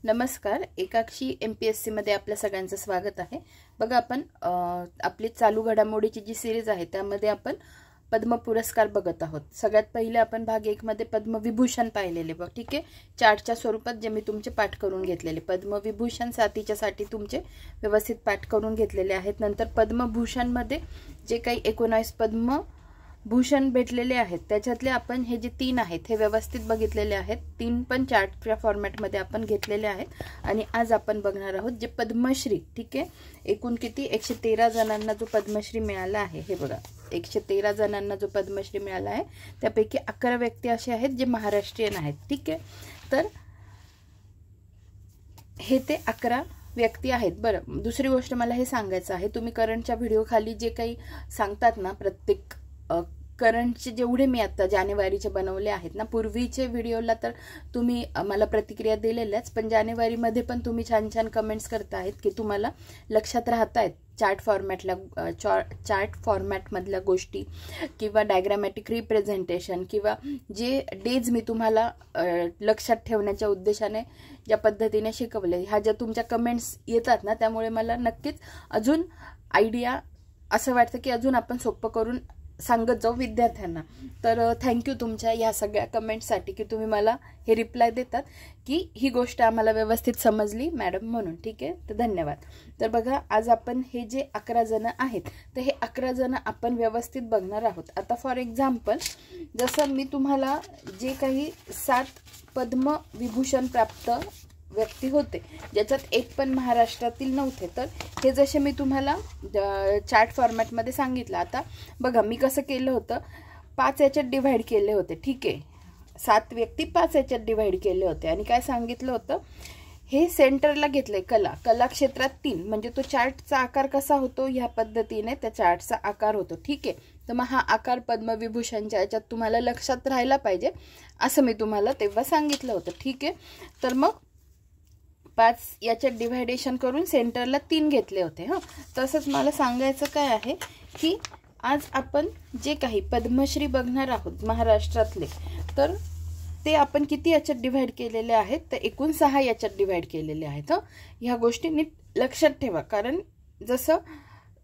नमस्कार, एकाक्षी MPSC मध्ये आपल्या सगळ्यांचं स्वागत आहे। बघा, आपण आपली चालू घडामोडीची जी सिरीज आहे त्यामध्ये आपण पद्म पुरस्कार बघत आहोत। सगळ्यात पहिले आपण भाग 1 मध्ये पद्मविभूषण पाहिलेले बघ, ठीक आहे। चार्टच्या स्वरूपात जे मी तुमचे पाठ करून घेतलेले पद्मविभूषण साथीच्या साठी तुमचे व्यवस्थित पाठ करून घेतलेले आहेत। नंतर पद्मभूषण मध्ये जे काही 19 पद्मभूषण भेटलेले आहेत त्याच्यातले आपण हे जे 3 आहेत हे व्यवस्थित बघितलेले आहेत। 3 पण चार्टच्या फॉर्मॅट मध्ये आपण घेतलेले आहेत आणि आज आपण बघणार आहोत जे पद्मश्री, ठीक आहे। एकूण किती 113 जणांना जो पद्मश्री मिळाला आहे, हे बघा 113 जणांना जो पद्मश्री मिळाला आहे त्यापैकी 11 व्यक्ती असे आहेत जे महाराष्ट्रीयन आहेत, ठीक आहे। तर हे ते 11 व्यक्ती आहेत। बरं, दुसरी गोष्ट मला हे सांगायचं आहे, तुम्ही करंटच्या व्हिडिओ खाली जे काही सांगतात ना, प्रत्येक करंटचे जेवढे मी आता जानेवारीचे बनवले आहेत ना, पूर्वीचे व्हिडिओला तर तुम्ही मला प्रतिक्रिया दिलेल्याच, पण जानेवारी मध्ये पण तुम्ही छान छान कमेंट्स करता आहेत की तुम्हाला लक्षात राहतायत चार्ट फॉर्मॅट मधल्या गोष्टी किंवा डायग्रामॅटिक रिप्रेझेंटेशन किंवा जे डेज मी तुम्हाला लक्षात ठेवण्याच्या उद्देशाने ज्या पद्धतीने शिकवले, ह्या ज्या तुमच्या कमेंट्स येतात ना, त्यामुळे मला नक्कीच अजून आयडिया असं वाटतं की अजून आपण सोपं करून सांगत जाऊ विद्यार्थ्यांना। तर थँक्यू तुमच्या या सगळ्या कमेंट्ससाठी की तुम्ही मला हे रिप्लाय देतात की ही गोष्ट आम्हाला व्यवस्थित समजली मॅडम म्हणून, ठीक आहे। तर धन्यवाद। तर बघा, आज आपण हे जे 11 जण आहेत तर हे 11 जण आपण व्यवस्थित बघणार आहोत। आता फॉर एक्झाम्पल, जसं मी तुम्हाला जे काही 7 पद्मविभूषण प्राप्त व्यक्ती होते ज्याच्यात एक पण महाराष्ट्रातील नव्हते, तर हे जसे मी तुम्हाला चार्ट फॉर्मॅट मध्ये सांगितलं। आता बघा, मी कसं केलं होतं, 5 याच्यात डिवाइड केले होते, ठीक आहे। 7 व्यक्ती 5 याच्यात डिवाइड केले होते आणि काय सांगितलं होतं, हे सेंटरला घेतलंय कला क्षेत्रात 3, म्हणजे तो चार्टचा आकार कसा होतो ह्या पद्धतीने त्या चार्टचा आकार होतो, ठीक आहे। तर मग हा आकार पद्मविभूषणच्या याच्यात तुम्हाला लक्षात राहायला पाहिजे असं मी तुम्हाला तेव्हा सांगितलं होतं, ठीक आहे। तर मग 5 याच्यात डिव्हायडेशन करून सेंटरला 3 घेतले होते। तसंच मला सांगायचं काय आहे की आज आपण जे काही पद्मश्री बघणार आहोत महाराष्ट्रातले, तर ते आपण किती याच्यात डिव्हाइड केलेले आहेत, तर एकूण 6 याच्यात डिव्हाइड केलेले आहेत। ह्या गोष्टी नीट लक्षात ठेवा, कारण जसं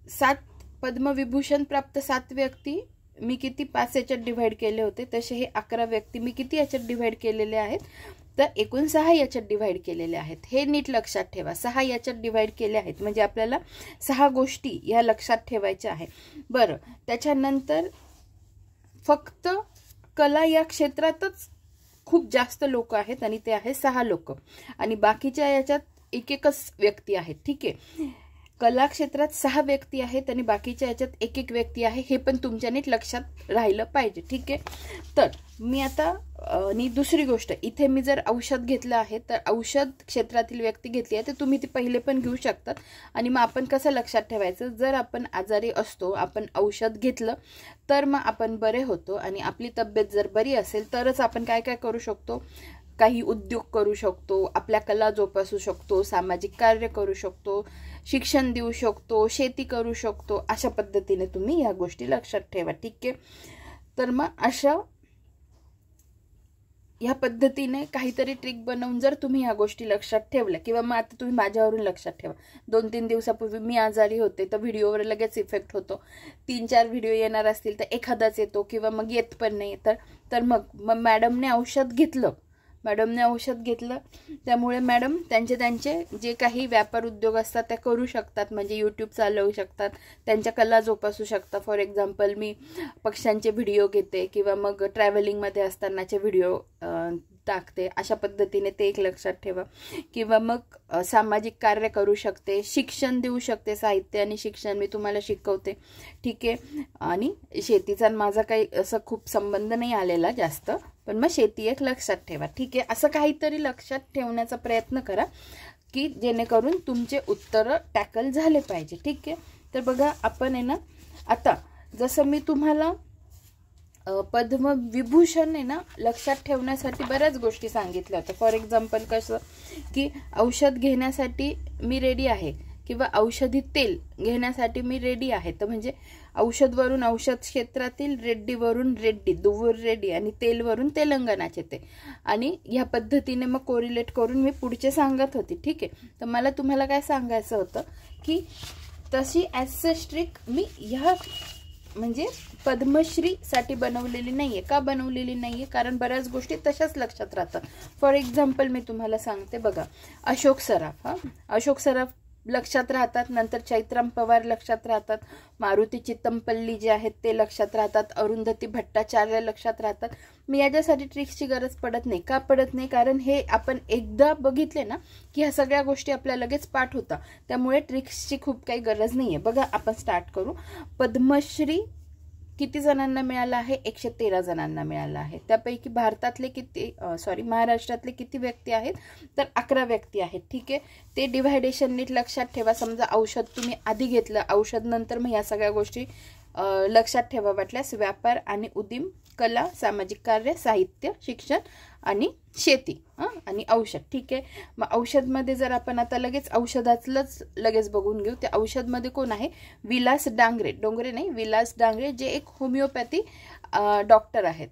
7 पद्मविभूषण प्राप्त 7 व्यक्ती मी किती 5 याच्यात डिव्हाइड केले होते, तसे हे 11 व्यक्ती मी किती याच्यात डिव्हाइड केलेले आहेत, तर एकूण 6 याच्यात डिव्हाइड केलेले आहेत। हे नीट लक्षात ठेवा, 6 याच्यात डिव्हाइड केले आहेत म्हणजे आपल्याला 6 गोष्टी या लक्षात ठेवायच्या आहे। बरं, त्याच्यानंतर फक्त कला या क्षेत्रातच खूप जास्त लोक आहेत आणि ते आहे 6 लोक आणि बाकीच्या याच्यात एकच व्यक्ती आहेत, ठीक आहे। कला क्षेत्रात 6 व्यक्ती आहेत आणि बाकीच्या याच्यात एक व्यक्ती आहे, हे पण तुमच्या नीट लक्षात राहिलं पाहिजे, ठीक आहे। तर मी आता दुसरी गोष्ट, इथे मी जर औषध घेतलं आहे तर औषध क्षेत्रातील व्यक्ती घेतली आहे तर तुम्ही ती पहिले पण घेऊ शकतात। आणि मग आपण कसं लक्षात ठेवायचं, जर आपण आजारी असतो, आपण औषध घेतलं तर मग आपण बरे होतो आणि आपली तब्येत जर बरी असेल तरच आपण काय काय करू शकतो, काही उद्योग करू शकतो, आपल्या कला जोपासू शकतो, सामाजिक कार्य करू शकतो, शिक्षण देऊ शकतो, शेती करू शकतो। अशा पद्धतीने तुम्ही या गोष्टी लक्षात ठेवा, ठीक आहे। तर मग अशा ह्या पद्धतीने काहीतरी ट्रिक बनवून जर तुम्ही ह्या गोष्टी लक्षात ठेवल्या, किंवा मग आता तुम्ही माझ्यावरून लक्षात ठेवा, 2-3 दिवसापूर्वी मी आजारी होते तर व्हिडिओवर लगेच इफेक्ट होतो, 3-4 व्हिडिओ येणार असतील तर एखादाच येतो किंवा मग येत पण नाही, तर मग मॅडमने औषध घेतलं, त्यामुळे मॅडम त्यांचे जे काही व्यापार उद्योग असतात त्या करू शकतात, म्हणजे यूट्यूब चालवू शकतात, त्यांच्या कला जोपासू शकतात। फॉर एक्झाम्पल, मी पक्ष्यांचे व्हिडिओ घेते किंवा मग ट्रॅव्हलिंगमध्ये असतानाचे व्हिडिओ टाकते, अशा पद्धतीने ते एक लक्षात ठेवा। किंवा मग सामाजिक कार्य करू शकते, शिक्षण देऊ शकते, साहित्य आणि शिक्षण मी तुम्हाला शिकवते, ठीक आहे। आणि शेतीचा माझा काही असं खूप संबंध नाही आलेला जास्त, पण मग शेती एक लक्षात ठेवा, ठीक आहे। असं काहीतरी लक्षात ठेवण्याचा प्रयत्न करा की जेणेकरून तुमचे उत्तर टॅकल झाले पाहिजे, ठीक आहे। तर बघा, आपण आहे ना, आता जसं मी तुम्हाला पद्मविभूषण आहे ना लक्षात ठेवण्यासाठी बऱ्याच गोष्टी सांगितल्या होत्या। फॉर एक्झाम्पल कसं की औषध घेण्यासाठी मी रेडी आहे किंवा औषधी तेल घेण्यासाठी मी रेडी आहे. तर म्हणजे औषधवरून औषध क्षेत्रातील, रेड्डीवरून रेड्डी, दुव्वूर रेड्डी आणि तेलवरून तेलंगणाचे ते. आणि ह्या पद्धतीने मग कोरिलेट करून मी पुढचे सांगत होती. ठीक आहे. तर मला तुम्हाला काय सांगायचं होतं की तशी ॲसेस्ट्रिक मी ह्या म्हणजे पद्मश्री साठी बनवलेली नाहीये. का बनवलेली नाहीये? कारण बऱ्याच गोष्टी तशाच लक्षात राहतात. फॉर एक्झाम्पल मी तुम्हाला सांगते बघा, अशोक सराफ, अशोक सराफ लक्षात राहतात. नंतर चैत्राम पवार लक्षात राहतात. मारुती चित्तमपल्ली जे आहेत ते लक्षात राहतात. अरुंधती भट्टाचार्य लक्षात राहतात. मी याच्यासाठी ट्रिक्सची गरज पडत नाही. का पडत नाही? कारण हे आपण एकदा बघितले ना की ह्या सगळ्या गोष्टी आपल्या लगेच पाठ होतात. त्यामुळे ट्रिक्सची खूप काही गरज नाहीये. बघा, आपण स्टार्ट करू. पद्मश्री किती जणांना मिळाला आहे? 113 जणांना मिळाला आहे. त्यापैकी भारतातले किती महाराष्ट्रातले किती व्यक्ती आहेत? तर 11 व्यक्ती आहेत. ठीक आहे. ते डिव्हायडेशन नीट लक्षात ठेवा. समजा औषध तुम्ही आधी घेतलं, औषध नंतर मग या सगळ्या गोष्टी लक्षात ठेवा वाटल्यास. व्यापार आणि उद्यम, कला, सामाजिक कार्य, साहित्य, शिक्षण आणि शेती आणि औषध. ठीक आहे. मग औषधमध्ये जर आपण आता लगेच औषधातलंच लगेच बघून घेऊ. त्या औषधमध्ये कोण आहे? विलास डांगरे, डोंगरे नाही, विलास डांगरे, जे एक होमिओपॅथी डॉक्टर आहेत.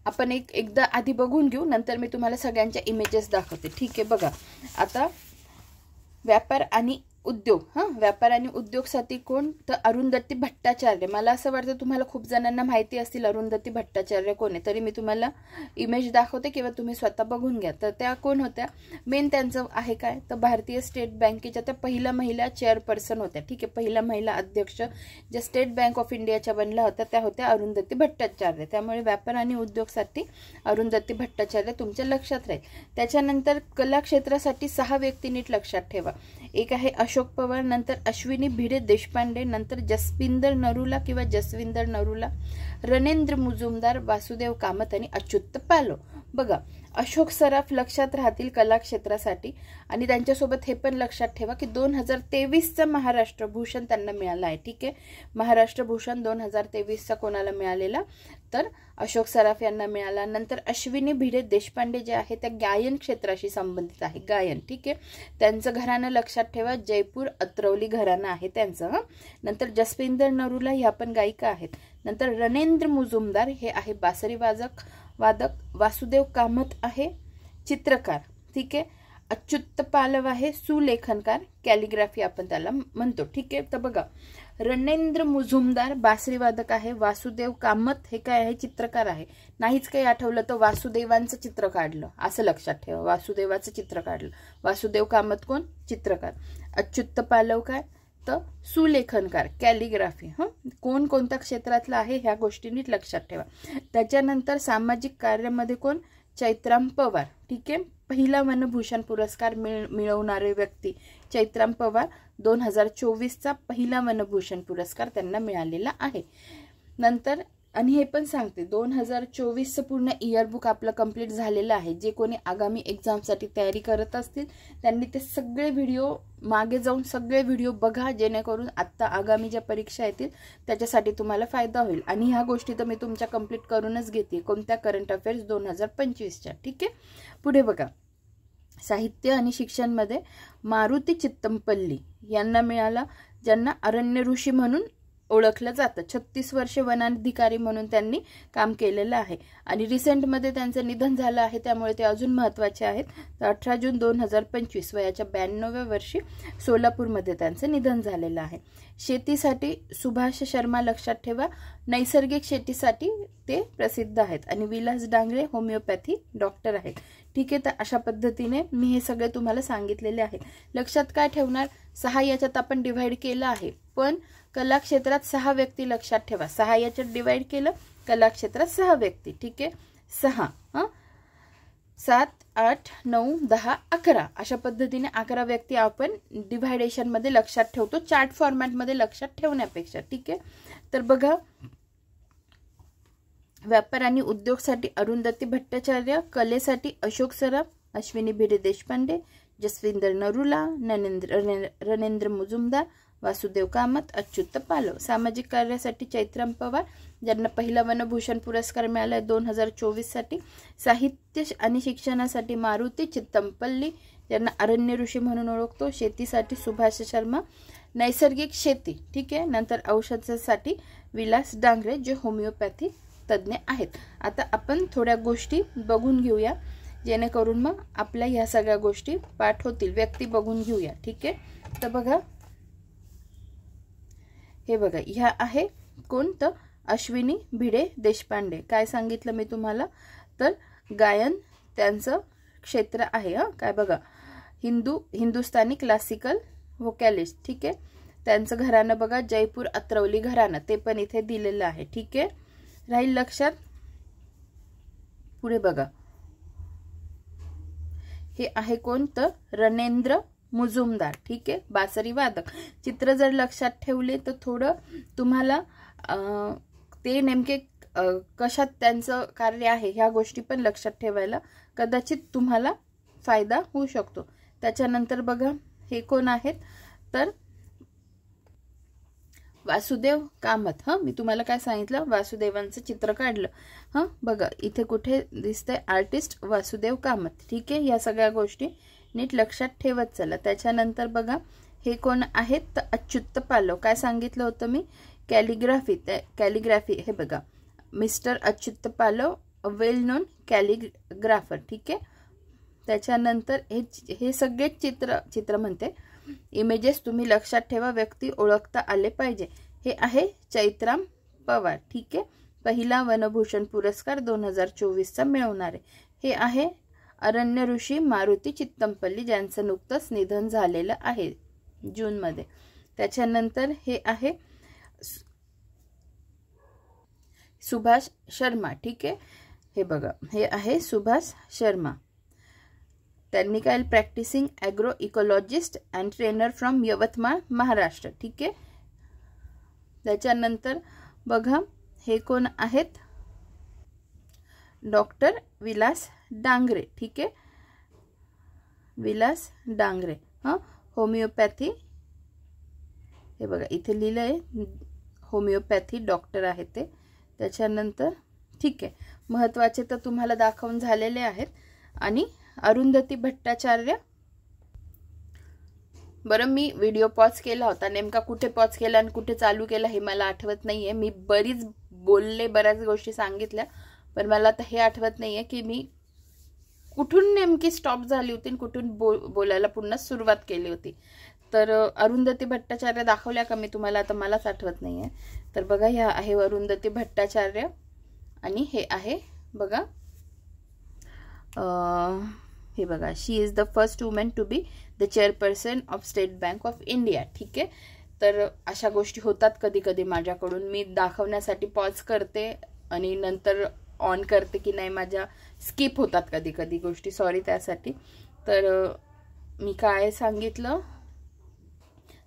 आपण एकदा आधी बघून घेऊ, नंतर मी तुम्हाला सगळ्यांच्या इमेजेस दाखवते. ठीक आहे. बघा आता व्यापार आणि उद्योग, व्यापार आणि उद्योगसाठी कोण? तर अरुंधती भट्टाचार्य. मला असं वाटतं तुम्हाला खूप जणांना माहिती असतील अरुंधती भट्टाचार्य कोण आहे. तरी मी तुम्हाला इमेज दाखवते किंवा तुम्ही स्वतः बघून घ्या. तर त्या कोण होत्या? मेन त्यांचं आहे काय? तर भारतीय स्टेट बँकेच्या त्या पहिल्या महिला चेअरपर्सन होत्या. ठीक आहे. पहिल्या महिला अध्यक्ष ज्या स्टेट बँक ऑफ इंडियाच्या बनल्या होत्या त्या होत्या अरुंधती भट्टाचार्य. त्यामुळे व्यापार आणि उद्योगसाठी अरुंधती भट्टाचार्य तुमच्या लक्षात राहील. त्याच्यानंतर कला क्षेत्रासाठी 6 व्यक्ती नीट लक्षात ठेवा. एक आहे अशोक पवार, नंतर अश्विनी भिडे देशपांडे, नंतर जसविंदर नरूला किंवा जसविंदर नरूला, रणेंद्र मुजुमदार, वासुदेव कामत आणि अच्युत पालव. बघा, अशोक सराफ लक्षात राहतील कला क्षेत्रासाठी. आणि त्यांच्यासोबत हे पण लक्षात ठेवा की 2023चा महाराष्ट्र भूषण त्यांना मिळाला आहे. ठीक आहे. महाराष्ट्र भूषण 2023चा कोणाला मिळालेला? तर अशोक सराफ यांना मिळाला. नंतर अश्विनी भिडे देशपांडे जे आहे त्या गायन क्षेत्राशी संबंधित आहे. गायन. ठीक आहे. त्यांचं घराणं लक्षात ठेवा, जयपूर अत्रौली घराणं आहे त्यांचं. नंतर जसविंदर नरूला ह्या पण गायिका आहेत. नंतर रणेंद्र मुजुमदार हे आहे बासरी वादक. वासुदेव कामत आहे चित्रकार. ठीक आहे. अच्युत पालव आहे सुलेखनकार, कॅलिग्राफी आपण त्याला म्हणतो. ठीक आहे. तर बघा, रणेंद्र मुजुमदार बासरी वादक आहे. वासुदेव कामत हे काय आहे? चित्रकार आहे. नाहीच काही आठवलं तर वासुदेवांचं चित्र काढलं असं लक्षात ठेवा. वासुदेवाचं चित्र काढलं. वासुदेव कामत कोण? चित्रकार. अच्युत पालव काय? तर सुलेखनकार, कॅलिग्राफी. कोण कोणत्या क्षेत्रातलं आहे ह्या गोष्टी नीट लक्षात ठेवा. त्याच्यानंतर सामाजिक कार्यामध्ये कोण? चैत्राम पवार. ठीक आहे. पहिला वनभूषण पुरस्कार मिळवणारे व्यक्ती चैत्राम पवार. 2024चा पहिला वनभूषण पुरस्कार त्यांना मिळालेला आहे. नंतर आणि हे पण सांगते 2024चं पूर्ण इयरबुक आपलं कंप्लीट झालेलं आहे. जे कोणी आगामी एक्झामसाठी तयारी करत असतील त्यांनी ते सगळे व्हिडिओ मागे जाऊन सगळे व्हिडिओ बघा, जेणेकरून आत्ता आगामी ज्या परीक्षा येतील त्याच्यासाठी तुम्हाला फायदा होईल. आणि ह्या गोष्टी तर मी तुमच्या कंप्लीट करूनच घेते. कोणत्या? करंट अफेअर्स 2025च्या. ठीक आहे. पुढे बघा, साहित्य आणि शिक्षणमध्ये मारुती चित्तमपल्ली यांना मिळाला, ज्यांना अरण्य ऋषी म्हणून ओळखलं जातं. 36 वर्षे वनाधिकारी म्हणून त्यांनी काम केलेलं आहे. आणि रिसेंटमध्ये त्यांचं निधन झालं आहे, त्यामुळे ते अजून महत्त्वाचे आहेत. तर 18 जून 2025 वयाच्या 92व्या वर्षी सोलापूरमध्ये त्यांचं निधन झालेलं आहे. शेतीसाठी सुभाष शर्मा लक्षात ठेवा. नैसर्गिक शेतीसाठी ते प्रसिद्ध आहेत. आणि विलास डांगरे होमिओपॅथी डॉक्टर आहेत. ठीक आहे. तर अशा पद्धतीने मी हे सगळे तुम्हाला सांगितलेले आहे. लक्षात काय ठेवणार? 6 याच्यात आपण डिव्हाइड केलं आहे, पण कला क्षेत्रात 6 व्यक्ती लक्षात ठेवा. 6 याच्यात डिवाइड केलं, कला क्षेत्रात 6 व्यक्ती. ठीक आहे. 6 7 8 9 10 11 अशा पद्धतीने 11 व्यक्ती आपण डिव्हायडेशन मध्ये लक्षात ठेवतो, चार्ट फॉर्मॅट मध्ये लक्षात ठेवण्यापेक्षा. ठीक आहे. तर बघा, व्यापार आणि उद्योगसाठी अरुंधती भट्टाचार्य, कलेसाठी अशोक सराफ, अश्विनी भिडे देशपांडे, जसविंदर नरूला, रणेंद्र मुजुमदार, वासुदेव कामत, अच्युत पालव. सामाजिक कार्यासाठी चैत्राम पवार, ज्यांना पहिला वनभूषण पुरस्कार मिळाला 2024 साठी. साहित्य आणि शिक्षणासाठी मारुती चित्तमपल्ली, ज्यांना अरण्य ऋषी म्हणून ओळखतो. शेतीसाठी सुभाष शर्मा, नैसर्गिक शेती, ठीक आहे. नंतर औषधासाठी विलास डांगरे, जे होमिओपॅथी तज्ञ आहेत. आता आपण थोड्या गोष्टी बघून घेऊया, जेणेकरून मग आपल्या ह्या सगळ्या गोष्टी पाठ होतील. व्यक्ती बघून घेऊया, ठीक आहे. तर बघा, हे बघा, ह्या आहे कोण, तर अश्विनी भिडे देशपांडे. काय सांगितलं मी तुम्हाला, तर गायन त्यांचं क्षेत्र आहे. काय बघा, हिंदुस्थानी क्लासिकल व्होकॅलिस्ट, ठीक आहे. त्यांचं घराणं बघा जयपूर अत्रवली घराणं, ते पण इथे दिलेलं आहे, ठीक आहे. राहील लक्षात. पुढे बघा, हे आहे कोण, तर रणेंद्र मुजुमदार, ठीक आहे, बासरी वादक. चित्र जर लक्षात ठेवले तर थोडं तुम्हाला ते नेमके कशात त्यांचं कार्य आहे ह्या गोष्टी पण लक्षात ठेवायला कदाचित तुम्हाला फायदा होऊ शकतो. त्याच्यानंतर बघा, हे कोण आहेत, तर वासुदेव कामत. मी तुम्हाला काय सांगितलं, वासुदेवांचं चित्र काढलं. बघा इथे कुठे दिसतंय, आर्टिस्ट वासुदेव कामत, ठीक आहे. या सगळ्या गोष्टी नीट लक्षात ठेवत चला. त्याच्यानंतर बघा, हे कोण आहेत, तर अच्युत पालव. काय सांगितलं होतं मी, कॅलिग्राफी. हे बघा, मिस्टर अच्युत पालव, वेल नोन कॅलिग्राफर, ठीक आहे. त्याच्यानंतर हे सगळे चित्र म्हणते, इमेजेस तुम्ही लक्षात ठेवा, व्यक्ती ओळखता आले पाहिजे. हे आहे चैत्राम पवार, ठीक आहे, पहिला वनभूषण पुरस्कार 2024चा मिळवणारे. हे आहे अरण्य ऋषी मारुती चित्तमपल्ली, ज्यांचं नुकतंच निधन झालेलं आहे जूनमध्ये. त्याच्यानंतर हे आहे सुभाष शर्मा, ठीक आहे. हे बघा, हे आहे सुभाष शर्मा. त्यांनी काय, practicing agro ecologist and trainer from Yavatmal, Maharashtra, ठीक आहे. त्याच्यानंतर बघा, हे कोण आहेत, डॉक्टर विलास डांगरे, ठीक आहे, विलास डांगरे. होमिओपॅथी, हे बघा इथे लिहिलं आहे, होमिओपॅथी डॉक्टर आहे ते. त्याच्यानंतर ठीक आहे, महत्त्वाचे तर तुम्हाला दाखवून झालेले आहेत. आणि अरुंधती भट्टाचार्य. बरं, मी व्हिडिओ पॉज केला होता, नेमका कुठे पॉज केला आणि कुठे चालू केला हे मला आठवत नाहीये. मी बरीच बोलले, बऱ्याच गोष्टी सांगितल्या, पण मला आता हे आठवत नाहीये की मी कुठून नेमकी स्टॉप झाली होती आणि कुठून बोलायला पुन्हा सुरुवात केली होती. तर अरुंधती भट्टाचार्य दाखवल्या का मी तुम्हाला, आता मलाच आठवत नाहीये. तर बघा, ह्या आहे अरुंधती भट्टाचार्य आणि हे आहे बघा, हे बघा, she is the first woman to be the chairperson of State Bank of India, ठीक आहे. तर अशा गोष्टी होतात कधी कधी माझ्याकडून, मी दाखवण्यासाठी पॉज करते आणि नंतर ऑन करते की नाही, माझ्या स्किप होतात कधी कधी गोष्टी, सॉरी त्यासाठी. तर मी काय सांगितलं,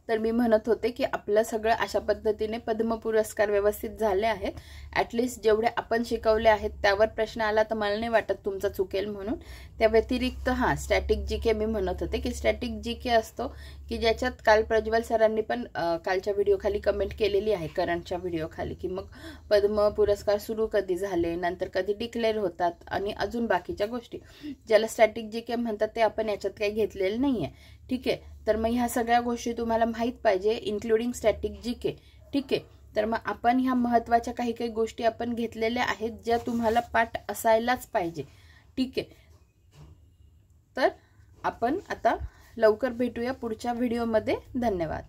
तर मी म्हणत होते की आपलं सगळं अशा पद्धतीने पद्म पुरस्कार व्यवस्थित झाले आहेत. ॲटलिस्ट जेवढे आपण शिकवले आहेत त्यावर प्रश्न आला तर मला नाही वाटत तुमचा चुकेल म्हणून. त्या व्यतिरिक्त स्टॅटिक जी के मी म्हणत होते की स्टॅटिक जी के असतो की ज्याच्यात काल प्रज्वल सरांनी पण कालच्या व्हिडिओ खाली कमेंट केलेली आहे, करंटच्या व्हिडिओ खाली, की मग पद्म पुरस्कार सुरू कधी झाले, नंतर कधी डिक्लेअर होतात आणि अजून बाकीच्या गोष्टी ज्याला स्टॅटिक जी के म्हणतात ते आपण याच्यात काही घेतलेलं नाहीये, ठीक आहे. तर मग ह्या सगळ्या गोष्टी तुम्हाला माहीत पाहिजे, इन्क्लुडिंग स्टॅटिक जी के, ठीक आहे. तर मग आपण ह्या महत्त्वाच्या काही काही गोष्टी आपण घेतलेल्या आहेत ज्या तुम्हाला पाठ असायलाच पाहिजे, ठीक आहे. तर आपण आता लवकर भेटूया पुढच्या व्हिडिओमध्ये. धन्यवाद.